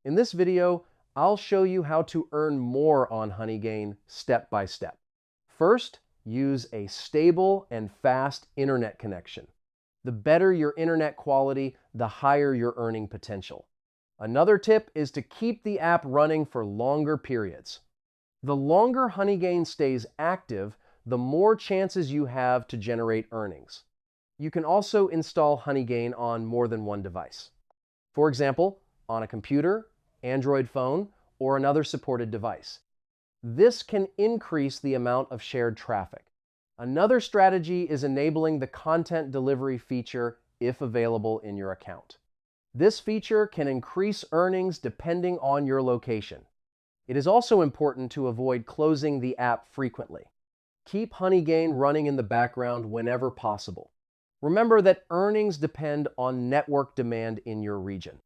In this video, I'll show you how to earn more on Honeygain step by step. First, use a stable and fast internet connection. The better your internet quality, the higher your earning potential. Another tip is to keep the app running for longer periods. The longer Honeygain stays active, the more chances you have to generate earnings. You can also install Honeygain on more than one device. For example, on a computer, Android phone, or another supported device. This can increase the amount of shared traffic. Another strategy is enabling the content delivery feature if available in your account. This feature can increase earnings depending on your location. It is also important to avoid closing the app frequently. Keep Honeygain running in the background whenever possible. Remember that earnings depend on network demand in your region.